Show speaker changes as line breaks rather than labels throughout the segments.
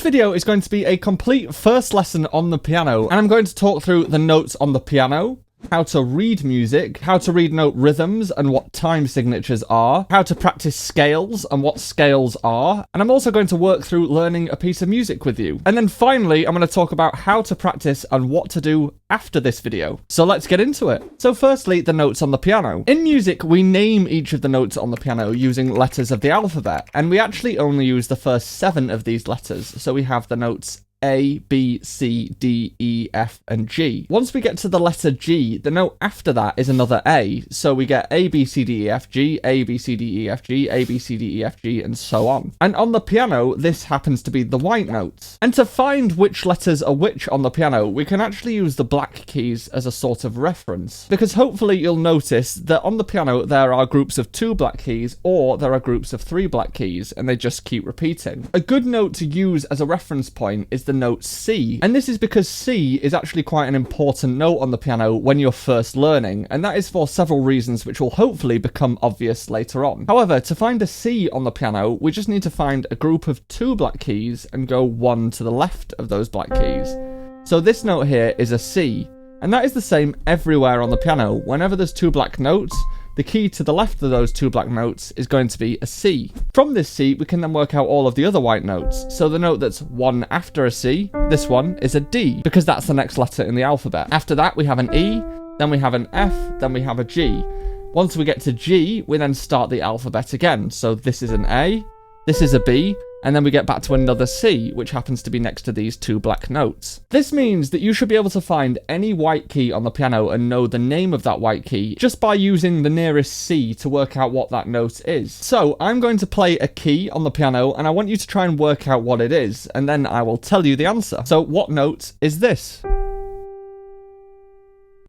Video is going to be a complete first lesson on the piano, and I'm going to talk through the notes on the piano, how to read music, how to read note rhythms and what time signatures are, how to practice scales and what scales are, and I'm also going to work through learning a piece of music with you. And then finally, I'm going to talk about how to practice and what to do after this video. So let's get into it. So firstly, the notes on the piano. In music, we name each of the notes on the piano using letters of the alphabet, and we actually only use the first 7 of these letters. So we have the notes A, B, C, D, E, F, and G. Once we get to the letter G, the note after that is another A. So we get A, B, C, D, E, F, G, A, B, C, D, E, F, G, A, B, C, D, E, F, G, and so on. And on the piano, this happens to be the white notes. And to find which letters are which on the piano, we can actually use the black keys as a sort of reference. Because hopefully you'll notice that on the piano, there are groups of 2 black keys, or there are groups of 3 black keys, and they just keep repeating. A good note to use as a reference point is the note C, and this is because C is actually quite an important note on the piano when you're first learning, and that is for several reasons which will hopefully become obvious later on. However, to find a C on the piano, we just need to find a group of 2 black keys and go 1 to the left of those black keys. So this note here is a C, and that is the same everywhere on the piano. Whenever there's 2 black notes, the key to the left of those 2 black notes is going to be a C. From this C, we can then work out all of the other white notes. So the note that's 1 after a C, this one, is a D, because that's the next letter in the alphabet. After that, we have an E, then we have an F, then we have a G. Once we get to G, we then start the alphabet again. So this is an A, this is a B, and then we get back to another C, which happens to be next to these 2 black notes. This means that you should be able to find any white key on the piano and know the name of that white key just by using the nearest C to work out what that note is. So I'm going to play a key on the piano, and I want you to try and work out what it is, and then I will tell you the answer. So what note is this?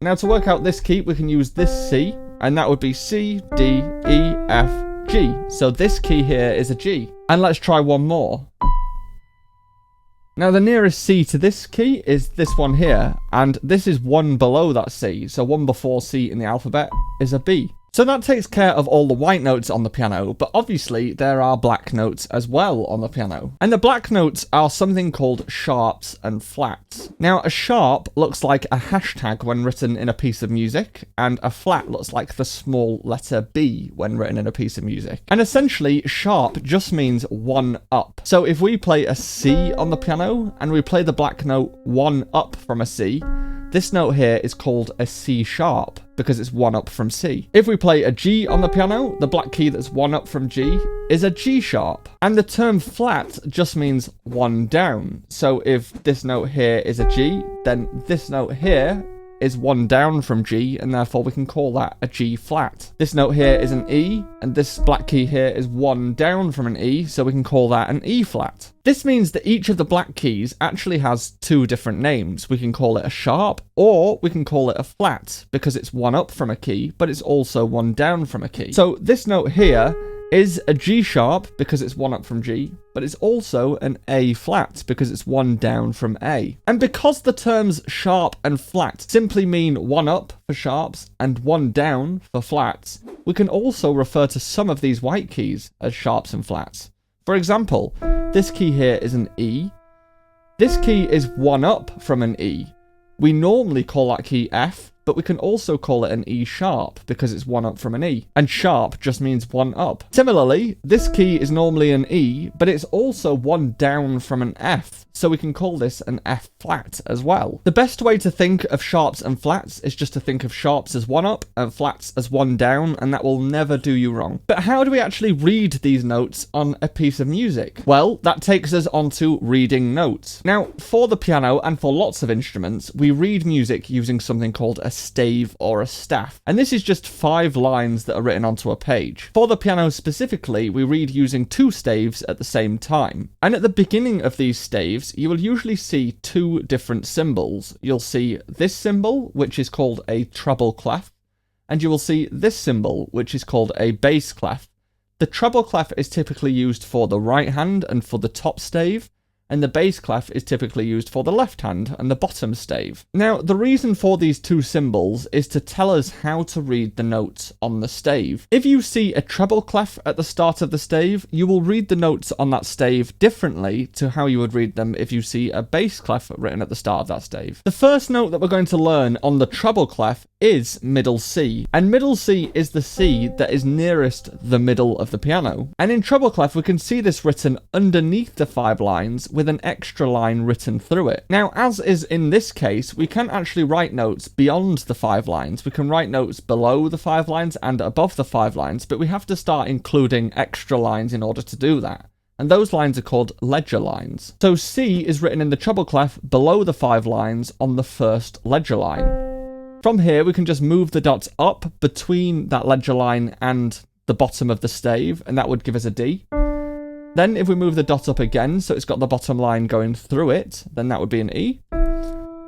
Now to work out this key, we can use this C, and that would be C, D, E, F, G. So this key here is a G. And let's try one more. Now the nearest C to this key is this one here, and this is 1 below that C, so 1 before C in the alphabet is a B. So that takes care of all the white notes on the piano, but obviously there are black notes as well on the piano. And the black notes are something called sharps and flats. Now a sharp looks like a hashtag when written in a piece of music, and a flat looks like the small letter B when written in a piece of music. And essentially sharp just means 1 up. So if we play a C on the piano and we play the black note 1 up from a C, this note here is called a C sharp because it's 1 up from C. If we play a G on the piano, the black key that's 1 up from G is a G sharp. And the term flat just means 1 down. So if this note here is a G, then this note here is 1 down from G, and therefore we can call that a G flat. This note here is an E, and this black key here is 1 down from an E, so we can call that an E flat. This means that each of the black keys actually has 2 different names. We can call it a sharp, or we can call it a flat, because it's 1 up from a key, but it's also 1 down from a key. So this note here is a G sharp because it's 1 up from G, but it's also an A flat because it's 1 down from A. And because the terms sharp and flat simply mean 1 up for sharps and 1 down for flats, we can also refer to some of these white keys as sharps and flats. For example, this key here is an E. This key is 1 up from an E. We normally call that key F, but we can also call it an E sharp because it's 1 up from an E, and sharp just means 1 up. Similarly, this key is normally an E, but it's also 1 down from an F, so we can call this an F flat as well. The best way to think of sharps and flats is just to think of sharps as 1 up and flats as 1 down, and that will never do you wrong. But how do we actually read these notes on a piece of music? Well, that takes us onto reading notes. Now, for the piano and for lots of instruments, we read music using something called a stave or a staff, and this is just 5 lines that are written onto a page. For the piano specifically, we read using 2 staves at the same time, and at the beginning of these staves you will usually see 2 different symbols. You'll see this symbol, which is called a treble clef, and you will see this symbol, which is called a bass clef. The treble clef is typically used for the right hand and for the top stave, and the bass clef is typically used for the left hand and the bottom stave. Now, the reason for these two symbols is to tell us how to read the notes on the stave. If you see a treble clef at the start of the stave, you will read the notes on that stave differently to how you would read them if you see a bass clef written at the start of that stave. The first note that we're going to learn on the treble clef is middle C, and middle C is the C that is nearest the middle of the piano. And in treble clef, we can see this written underneath the 5 lines with an extra line written through it. Now, as is in this case, we can actually write notes beyond the 5 lines. We can write notes below the 5 lines and above the 5 lines, but we have to start including extra lines in order to do that. And those lines are called ledger lines. So C is written in the treble clef below the 5 lines on the first ledger line. From here, we can just move the dots up between that ledger line and the bottom of the stave, and that would give us a D. Then if we move the dot up again, so it's got the bottom line going through it, then that would be an E.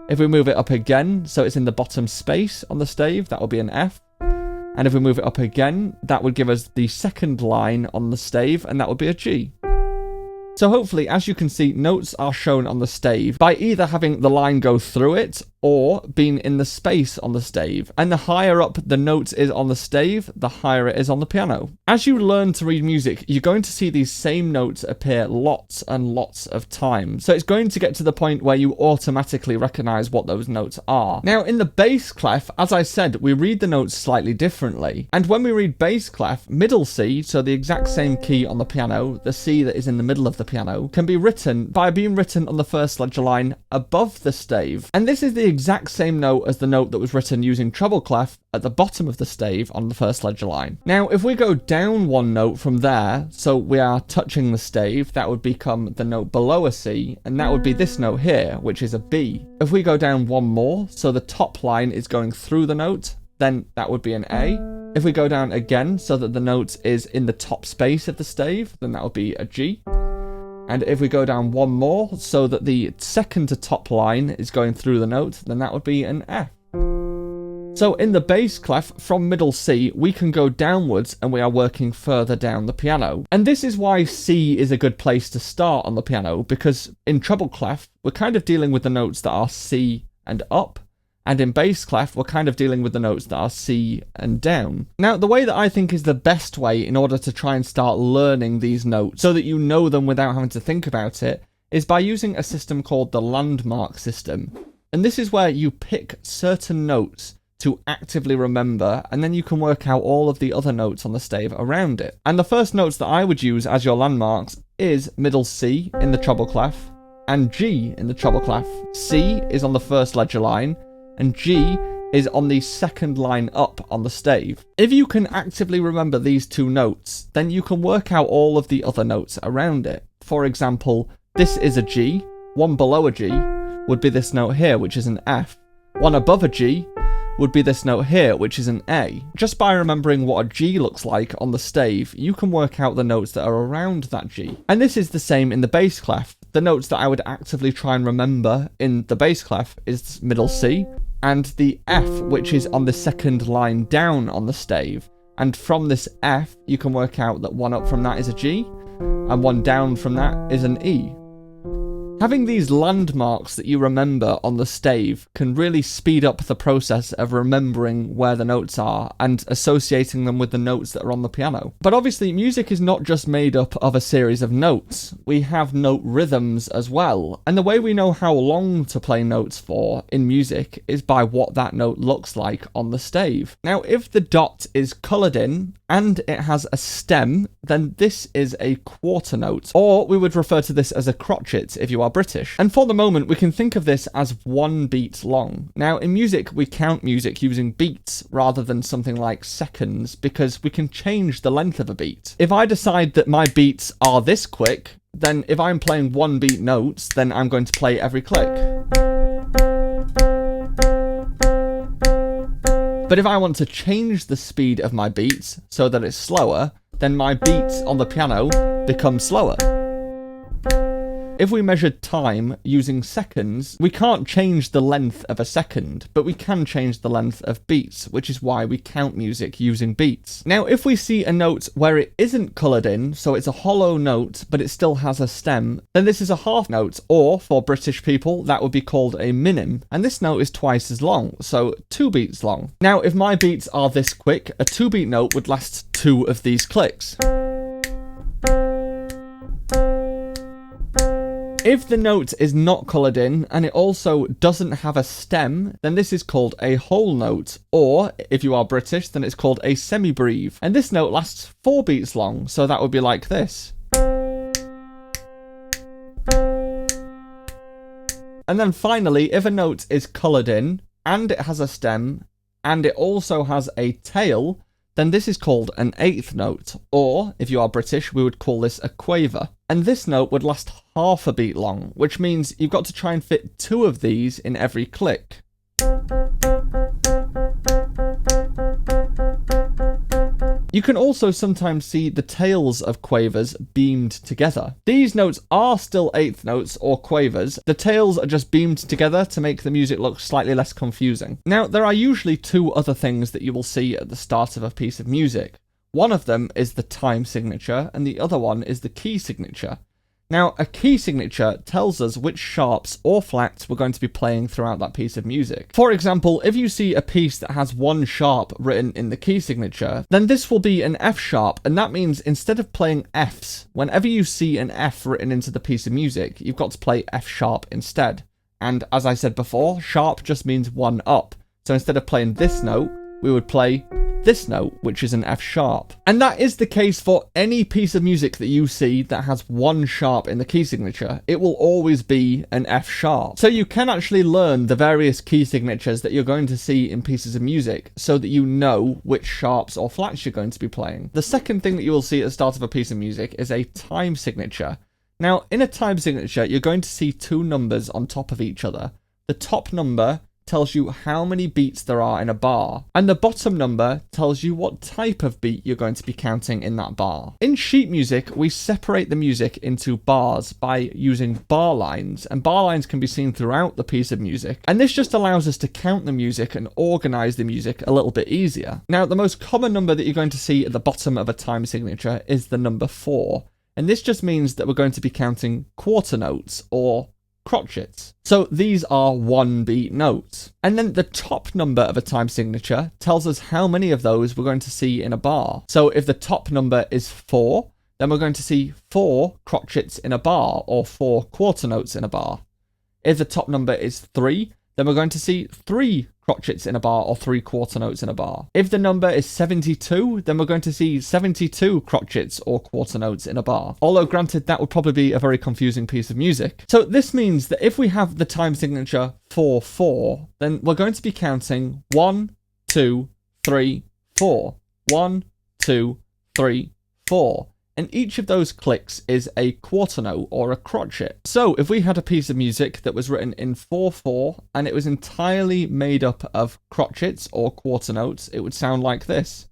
If we move it up again, so it's in the bottom space on the stave, that would be an F. And if we move it up again, that would give us the second line on the stave, and that would be a G. So hopefully, as you can see, notes are shown on the stave by either having the line go through it or being in the space on the stave. And the higher up the note is on the stave, the higher it is on the piano. As you learn to read music, you're going to see these same notes appear lots and lots of times. So it's going to get to the point where you automatically recognize what those notes are. Now, in the bass clef, as I said, we read the notes slightly differently. And when we read bass clef, middle C, so the exact same key on the piano, the C that is in the middle of the piano, can be written by being written on the first ledger line above the stave. And this is the exact same note as the note that was written using treble clef at the bottom of the stave on the first ledger line. Now, if we go down one note from there, so we are touching the stave, that would become the note below a C, and that would be this note here, which is a B. If we go down one more, so the top line is going through the note, then that would be an A. If we go down again, so that the note is in the top space of the stave, then that would be a G. And if we go down one more, so that the second to top line is going through the note, then that would be an F. So in the bass clef, from middle C, we can go downwards and we are working further down the piano. And this is why C is a good place to start on the piano, because in treble clef, we're kind of dealing with the notes that are C and up. And in bass clef, we're kind of dealing with the notes that are C and down. Now, the way that I think is the best way in order to try and start learning these notes so that you know them without having to think about it is by using a system called the landmark system. And this is where you pick certain notes to actively remember, and then you can work out all of the other notes on the stave around it. And the first notes that I would use as your landmarks is middle C in the treble clef and G in the treble clef. C is on the first ledger line, and G is on the second line up on the stave. If you can actively remember these two notes, then you can work out all of the other notes around it. For example, this is a G, one below a G would be this note here, which is an F. One above a G would be this note here, which is an A. Just by remembering what a G looks like on the stave, you can work out the notes that are around that G. And this is the same in the bass clef. The notes that I would actively try and remember in the bass clef is middle C and the F, which is on the second line down on the stave. And from this F, you can work out that one up from that is a G, and one down from that is an E. Having these landmarks that you remember on the stave can really speed up the process of remembering where the notes are and associating them with the notes that are on the piano. But obviously, music is not just made up of a series of notes. We have note rhythms as well. And the way we know how long to play notes for in music is by what that note looks like on the stave. Now, if the dot is coloured in and it has a stem, then this is a quarter note, or we would refer to this as a crotchet if you are British. And for the moment, we can think of this as one beat long. Now, in music, we count music using beats rather than something like seconds, because we can change the length of a beat. If I decide that my beats are this quick, then if I'm playing one beat notes, then I'm going to play every click. But if I want to change the speed of my beats so that it's slower, then my beats on the piano become slower. If we measured time using seconds, we can't change the length of a second, but we can change the length of beats, which is why we count music using beats. Now, if we see a note where it isn't coloured in, so it's a hollow note, but it still has a stem, then this is a half note, or for British people, that would be called a minim. And this note is twice as long, so 2 beats long. Now, if my beats are this quick, a 2-beat note would last 2 of these clicks. If the note is not coloured in, and it also doesn't have a stem, then this is called a whole note, or, if you are British, then it's called a semibreve. And this note lasts 4 beats long, so that would be like this. And then finally, if a note is coloured in, and it has a stem, and it also has a tail, then this is called an 8th note, or, if you are British, we would call this a quaver. And this note would last half a beat long, which means you've got to try and fit 2 of these in every click. You can also sometimes see the tails of quavers beamed together. These notes are still 8th notes or quavers. The tails are just beamed together to make the music look slightly less confusing. Now, there are usually 2 other things that you will see at the start of a piece of music. One of them is the time signature, and the other one is the key signature. Now, a key signature tells us which sharps or flats we're going to be playing throughout that piece of music. For example, if you see a piece that has 1 sharp written in the key signature, then this will be an F sharp, and that means instead of playing Fs, whenever you see an F written into the piece of music, you've got to play F sharp instead. And as I said before, sharp just means 1 up. So instead of playing this note, we would play this note, which is an F sharp. And that is the case for any piece of music that you see that has 1 sharp in the key signature. It will always be an F sharp. So you can actually learn the various key signatures that you're going to see in pieces of music so that you know which sharps or flats you're going to be playing. The second thing that you will see at the start of a piece of music is a time signature. Now, in a time signature, you're going to see 2 numbers on top of each other. The top number tells you how many beats there are in a bar, and the bottom number tells you what type of beat you're going to be counting in that bar. In sheet music, we separate the music into bars by using bar lines, and bar lines can be seen throughout the piece of music, and this just allows us to count the music and organize the music a little bit easier. Now, the most common number that you're going to see at the bottom of a time signature is the number 4, and this just means that we're going to be counting quarter notes, or crotchets. So these are 1-beat notes. And then the top number of a time signature tells us how many of those we're going to see in a bar. So if the top number is 4, then we're going to see 4 crotchets in a bar, or 4 quarter notes in a bar. If the top number is 3, then we're going to see 3 crotchets in a bar, or 3 quarter notes in a bar. If the number is 72, then we're going to see 72 crotchets or quarter notes in a bar. Although granted, that would probably be a very confusing piece of music. So this means that if we have the time signature 4/4, then we're going to be counting 1, 2, 3, 4. 1, 2, 3, 4. And each of those clicks is a quarter note or a crotchet. So if we had a piece of music that was written in 4/4 and it was entirely made up of crotchets or quarter notes, it would sound like this.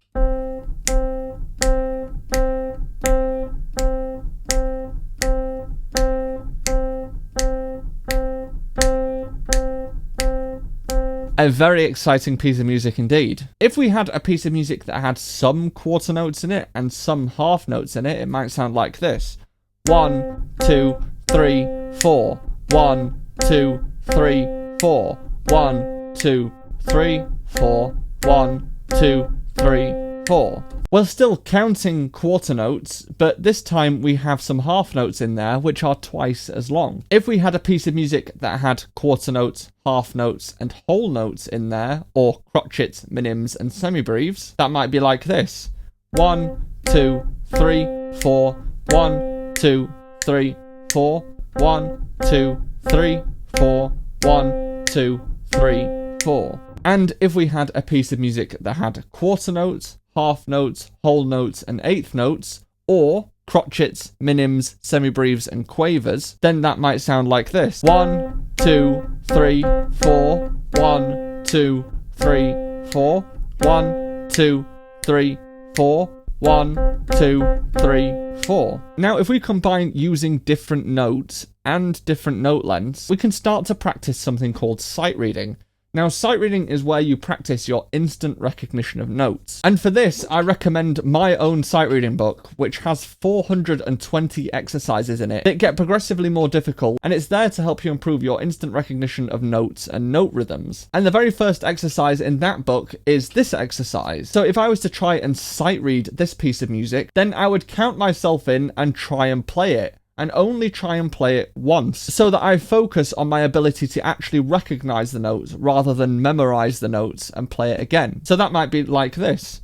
A very exciting piece of music indeed. If we had a piece of music that had some quarter notes in it and some half notes in it, it might sound like this. 1, 2, 3, 4. 1, 2, 3, 4. 1, 2, 3, 4. 1, 2, 3, 4. We're still counting quarter notes, but this time we have some half notes in there, which are twice as long. If we had a piece of music that had quarter notes, half notes, and whole notes in there, or crotchets, minims, and semibreves, that might be like this. 1, 2, 3, 4. 1, 2, 3, 4. 1, 2, 3, 4. 1, 2, 3, 4. And if we had a piece of music that had quarter notes, half notes, whole notes, and eighth notes, or crotchets, minims, semibreves, and quavers, then that might sound like this. 1, 2, 3, 4. 1, 2, 3, 4. 1, 2, 3, 4. 1, 2, 3, 4. Now, if we combine using different notes and different note lengths, we can start to practice something called sight reading. Now, sight reading is where you practice your instant recognition of notes. And for this, I recommend my own sight reading book, which has 420 exercises in it that get progressively more difficult, and it's there to help you improve your instant recognition of notes and note rhythms. And the very first exercise in that book is this exercise. So if I was to try and sight read this piece of music, then I would count myself in and try and play it, and only try and play it once, so that I focus on my ability to actually recognize the notes rather than memorize the notes and play it again. So that might be like this: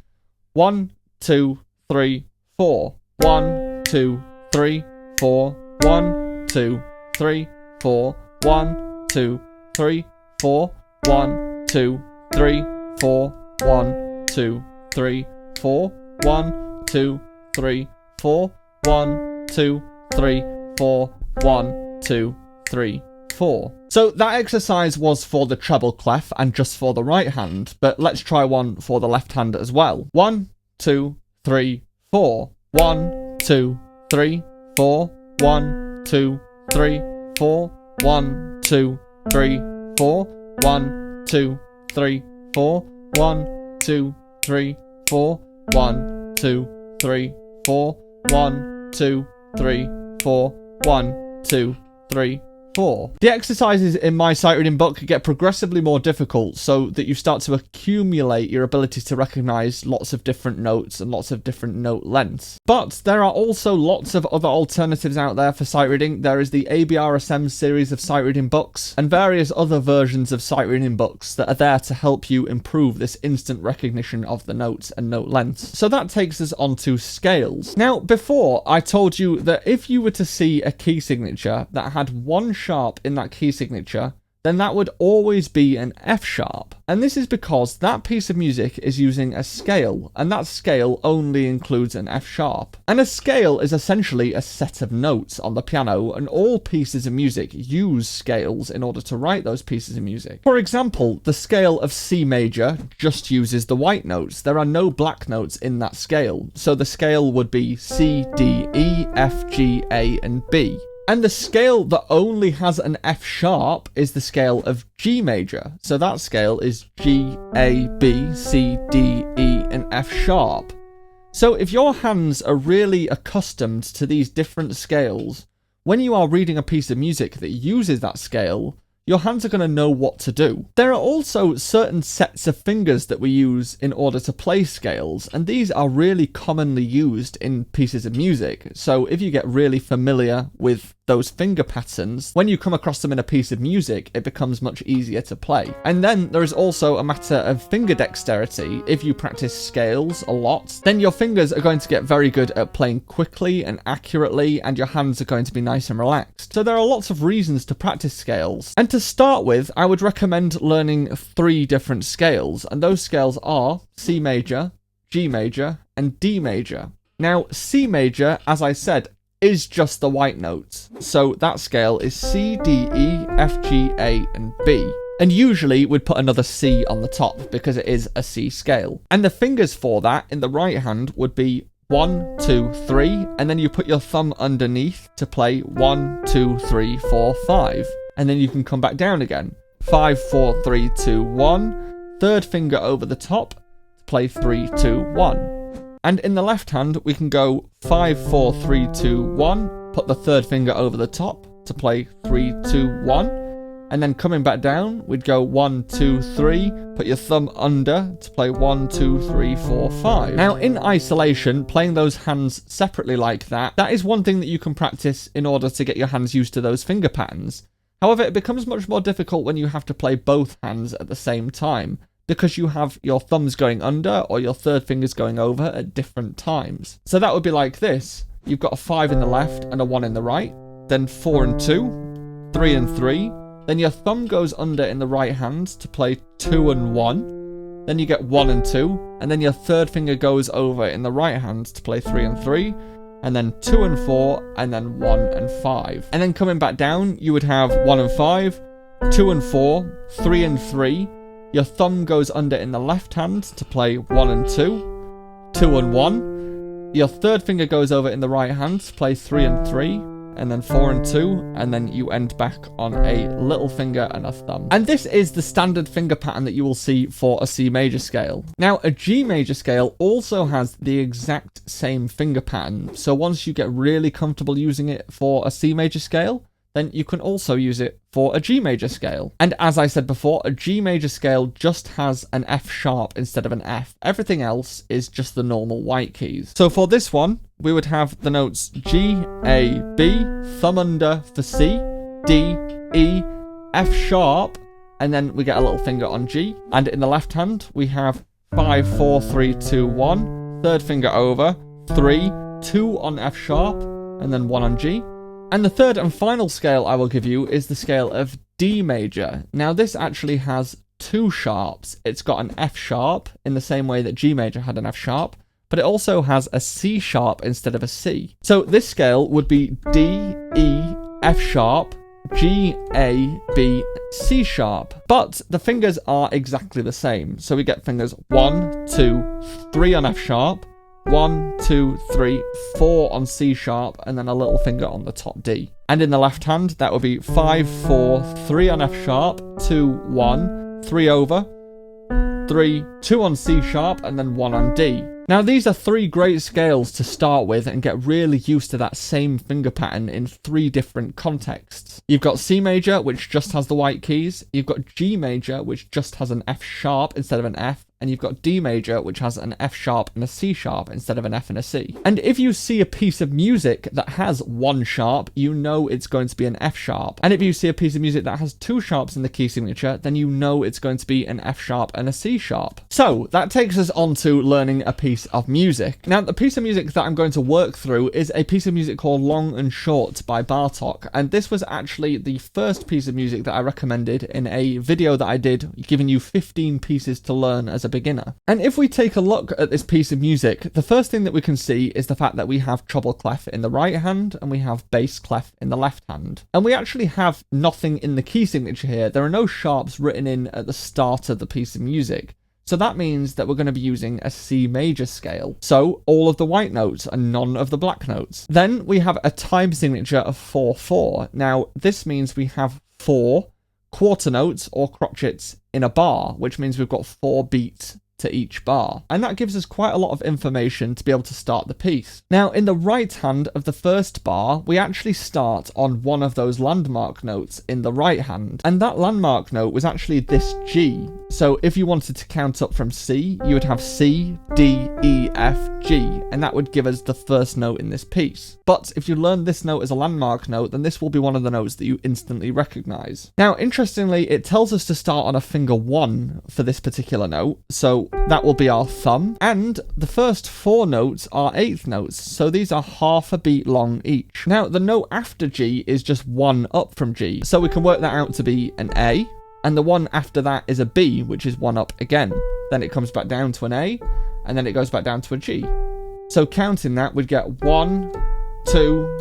1, 2, 3, 4. 1, 2, 3, 4. 1, 2, 3, 4. 1, 2, 3, 4. 1, 2, 3, 4. 1, 2, 3, 4. 1, 2, 3, 4. 1, 2, 3, 4. 1, 2, 3, 4. So that exercise was for the treble clef and just for the right hand, but let's try one for the left hand as well. 1, 2, 3, 4. 1, 2, 3, 4. 1, 2, 3, 4. 1, 2, 3, 4. 1, 2, 3, 4. 1, 2, 3, 4. 1, 2, 3, 4. 1, 2, 3, 4. 1, 2, 3, 4. The exercises in my sight reading book get progressively more difficult, so that you start to accumulate your ability to recognize lots of different notes and lots of different note lengths. But there are also lots of other alternatives out there for sight reading. There is the ABRSM series of sight reading books and various other versions of sight reading books that are there to help you improve this instant recognition of the notes and note lengths. So that takes us on to scales. Now, before I told you that if you were to see a key signature that had one sharp in that key signature, then that would always be an F sharp. And this is because that piece of music is using a scale, and that scale only includes an F sharp. And a scale is essentially a set of notes on the piano, and all pieces of music use scales in order to write those pieces of music. For example, the scale of C major just uses the white notes. There are no black notes in that scale, so the scale would be C, D, E, F, G, A, and B. And the scale that only has an F sharp is the scale of G major. So that scale is G, A, B, C, D, E, and F sharp. So if your hands are really accustomed to these different scales, when you are reading a piece of music that uses that scale, your hands are going to know what to do. There are also certain sets of fingers that we use in order to play scales, and these are really commonly used in pieces of music. So if you get really familiar with those finger patterns, when you come across them in a piece of music, it becomes much easier to play. And then there is also a matter of finger dexterity. If you practice scales a lot, then your fingers are going to get very good at playing quickly and accurately, and your hands are going to be nice and relaxed. So there are lots of reasons to practice scales. And to start with, I would recommend learning 3 different scales, and those scales are C major, G major, and D major. Now, C major, as I said, is just the white notes. So that scale is C, D, E, F, G, A, and B. And usually we'd put another C on the top because it is a C scale. And the fingers for that in the right hand would be 1, 2, 3, and then you put your thumb underneath to play 1, 2, 3, 4, 5. And then you can come back down again. 5, 4, 3, 2, 1. Third finger over the top to play 3, 2, 1. And in the left hand, we can go 5, 4, 3, 2, 1, put the third finger over the top to play 3, 2, 1, and then coming back down, we'd go 1, 2, 3, put your thumb under to play 1, 2, 3, 4, 5. Now, in isolation, playing those hands separately like that is one thing that you can practice in order to get your hands used to those finger patterns. However, it becomes much more difficult when you have to play both hands at the same time, because you have your thumbs going under or your third fingers going over at different times. So that would be like this. You've got a 5 in the left and a 1 in the right, then 4 and 2, 3 and 3, then your thumb goes under in the right hand to play 2 and 1, then you get 1 and 2, and then your third finger goes over in the right hand to play 3 and 3, and then 2 and 4, and then 1 and 5. And then coming back down, you would have 1 and 5, 2 and 4, 3 and 3, your thumb goes under in the left hand to play 1 and 2, 2 and 1, your third finger goes over in the right hand to play 3 and 3. And then 4 and 2, and then you end back on a little finger and a thumb. And this is the standard finger pattern that you will see for a C major scale. Now, a G major scale also has the exact same finger pattern. So once you get really comfortable using it for a C major scale, then you can also use it for a G major scale. And as I said before, a G major scale just has an F sharp instead of an F. Everything else is just the normal white keys. So for this one, we would have the notes G, A, B, thumb under for C, D, E, F sharp, and then we get a little finger on G. And in the left hand, we have 5, 4, 3, 2, 1, third finger over, 3, 2 on F sharp, and then 1 on G. And the third and final scale I will give you is the scale of D major. Now this actually has 2 sharps. It's got an F sharp in the same way that G major had an F sharp, but it also has a C sharp instead of a C. So this scale would be D, E, F sharp, G, A, B, C sharp. But the fingers are exactly the same. So we get fingers 1, 2, 3 on F sharp, 1, 2, 3, 4 on C sharp, and then a little finger on the top D. And in the left hand, that would be 5, 4, 3 on F sharp, 2, 1, 3 over, 3, 2 on C sharp, and then 1 on D. Now these are 3 great scales to start with and get really used to that same finger pattern in 3 different contexts. You've got C major, which just has the white keys. You've got G major, which just has an F sharp instead of an F. And you've got D major, which has an F sharp and a C sharp instead of an F and a C. And if you see a piece of music that has 1 sharp, you know it's going to be an F sharp. And if you see a piece of music that has 2 sharps in the key signature, then you know it's going to be an F sharp and a C sharp. So that takes us on to learning a piece of music. Now, the piece of music that I'm going to work through is a piece of music called Long and Short by Bartok. And this was actually the first piece of music that I recommended in a video that I did, giving you 15 pieces to learn as a beginner. And if we take a look at this piece of music, the first thing that we can see is the fact that we have treble clef in the right hand and we have bass clef in the left hand. And we actually have nothing in the key signature here. There are no sharps written in at the start of the piece of music. So that means that we're going to be using a C major scale. So all of the white notes and none of the black notes. Then we have a time signature of 4/4. Now this means we have 4 quarter notes or crotchets in a bar, which means we've got 4 beats to each bar. And that gives us quite a lot of information to be able to start the piece. Now, in the right hand of the first bar, we actually start on one of those landmark notes in the right hand. And that landmark note was actually this G. So if you wanted to count up from C, you would have C, D, E, F, G, and that would give us the first note in this piece. But if you learn this note as a landmark note, then this will be one of the notes that you instantly recognize. Now, interestingly, it tells us to start on a finger 1 for this particular note. So that will be our thumb, and the first 4 notes are 8th notes, so these are half a beat long each. Now the note after G is just 1 up from G, so we can work that out to be an A, and the one after that is a B, which is 1 up again. Then it comes back down to an A, and then it goes back down to a G. So counting that, we'd get 1, 2,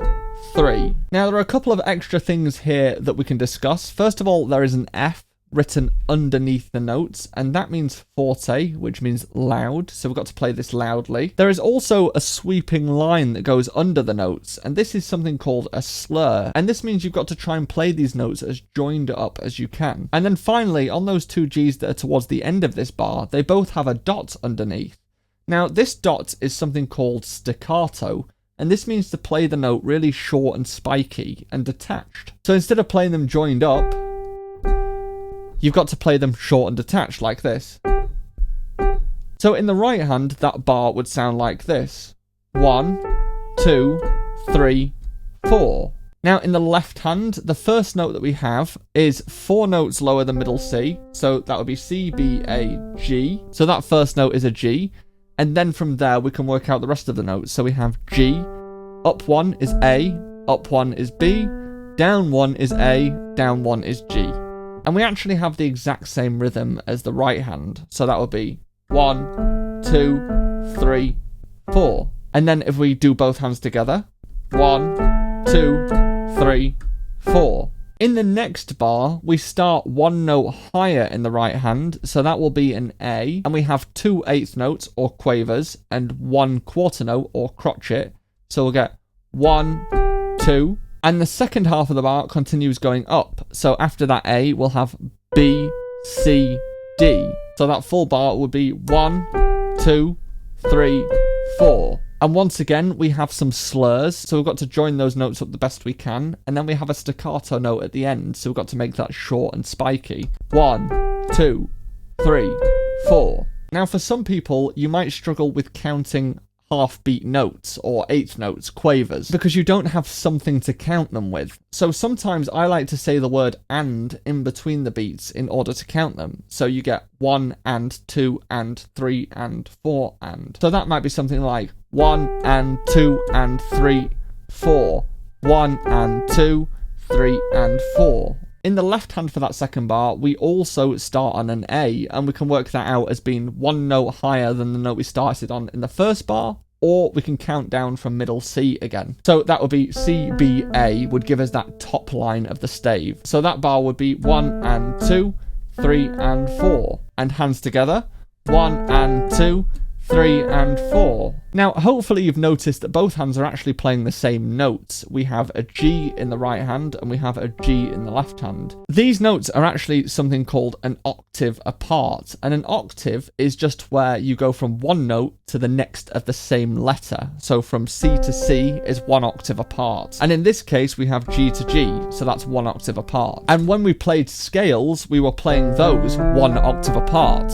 3. Now there are a couple of extra things here that we can discuss. First of all, there is an F written underneath the notes, and that means forte, which means loud, so we've got to play this loudly. There is also a sweeping line that goes under the notes, and this is something called a slur, and this means you've got to try and play these notes as joined up as you can. And then finally, on those 2 Gs that are towards the end of this bar, they both have a dot underneath. Now this dot is something called staccato, and this means to play the note really short and spiky and detached. So instead of playing them joined up, you've got to play them short and detached like this. So in the right hand, that bar would sound like this. 1, 2, 3, 4. Now in the left hand, the first note that we have is 4 notes lower than middle C. So that would be C, B, A, G. So that first note is a G. And then from there, we can work out the rest of the notes. So we have G, up 1 is A, up 1 is B, down 1 is A, down 1 is G. And we actually have the exact same rhythm as the right hand. So that would be 1, 2, 3, 4. And then if we do both hands together, 1, 2, 3, 4. In the next bar, we start one note higher in the right hand, so that will be an A, and we have 2 eighth notes or quavers and 1 quarter note or crotchet, so we'll get 1, 2, and the second half of the bar continues going up, so after that A, we'll have B, C, D, so that full bar would be 1, 2, 3, 4. And once again, we have some slurs, so we've got to join those notes up the best we can, and then we have a staccato note at the end, so we've got to make that short and spiky. 1, 2, 3, 4. Now for some people, you might struggle with counting half-beat notes or eighth notes, quavers, because you don't have something to count them with. So sometimes I like to say the word and in between the beats in order to count them. So you get 1 and 2 and 3 and 4 and. So that might be something like 1 and 2 and 3, 4. 1 and 2, 3 and 4. In the left hand for that second bar, we also start on an A, and we can work that out as being one note higher than the note we started on in the first bar, or we can count down from middle C again. So that would be C, B, A would give us that top line of the stave. So that bar would be 1 and 2, 3 and 4. And hands together, 1 and 2, 3 and 4. Now, hopefully you've noticed that both hands are actually playing the same notes. We have a G in the right hand and we have a G in the left hand. These notes are actually something called an octave apart, and an octave is just where you go from one note to the next of the same letter. So from C to C is 1 octave apart. And in this case, we have G to G, so that's 1 octave apart. And when we played scales, we were playing those 1 octave apart.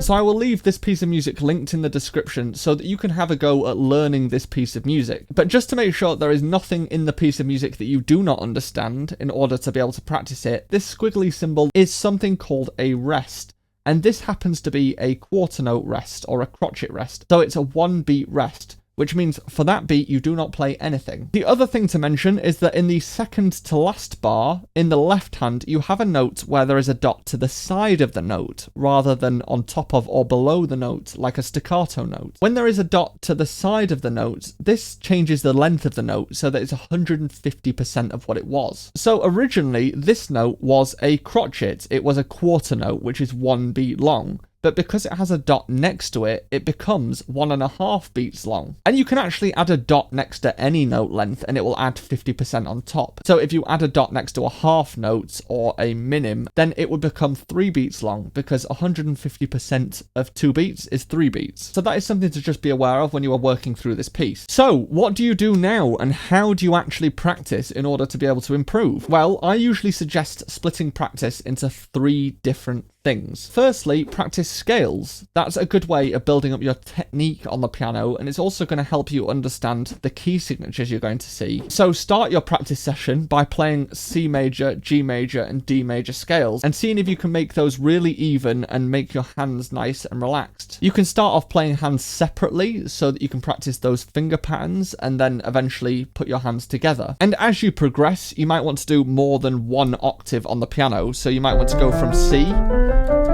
So I will leave this piece of music linked in the description so that you can have a go at learning this piece of music. But just to make sure there is nothing in the piece of music that you do not understand in order to be able to practice it, this squiggly symbol is something called a rest. And this happens to be a quarter note rest or a crotchet rest. So it's a 1 beat rest, which means for that beat you do not play anything. The other thing to mention is that in the second to last bar, in the left hand, you have a note where there is a dot to the side of the note, rather than on top of or below the note, like a staccato note. When there is a dot to the side of the note, this changes the length of the note so that it's 150% of what it was. So originally, this note was a crotchet. It was a quarter note, which is 1 beat long. But because it has a dot next to it, it becomes 1.5 beats long. And you can actually add a dot next to any note length and it will add 50% on top. So if you add a dot next to a half note or a minim, then it would become 3 beats long, because 150% of 2 beats is 3 beats. So that is something to just be aware of when you are working through this piece. So what do you do now, and how do you actually practice in order to be able to improve? Well, I usually suggest splitting practice into 3 different things. Firstly, practice scales. That's a good way of building up your technique on the piano, and it's also going to help you understand the key signatures you're going to see. So start your practice session by playing C major, G major, and D major scales, and seeing if you can make those really even and make your hands nice and relaxed. You can start off playing hands separately so that you can practice those finger patterns and then eventually put your hands together. And as you progress, you might want to do more than 1 octave on the piano, so you might want to go from C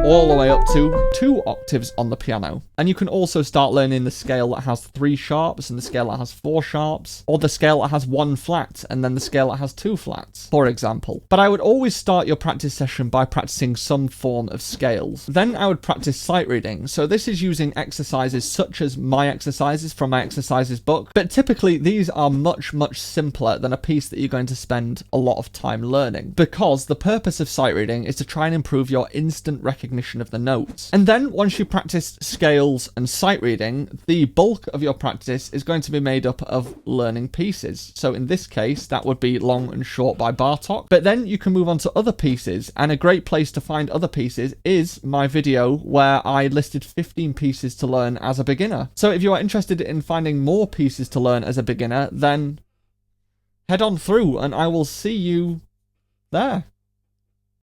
all the way up to 2 octaves on the piano. And you can also start learning the scale that has 3 sharps and the scale that has 4 sharps, or the scale that has 1 flat and then the scale that has 2 flats, for example. But I would always start your practice session by practicing some form of scales. Then I would practice sight reading. So this is using exercises such as my exercises from my exercises book, but typically these are much simpler than a piece that you're going to spend a lot of time learning, because the purpose of sight reading is to try and improve your instant recognition of the notes. And then once you practice scales and sight reading, the bulk of your practice is going to be made up of learning pieces. So in this case, that would be Long and Short by Bartók. But then you can move on to other pieces, and a great place to find other pieces is my video where I listed 15 pieces to learn as a beginner. So if you are interested in finding more pieces to learn as a beginner, then head on through and I will see you there.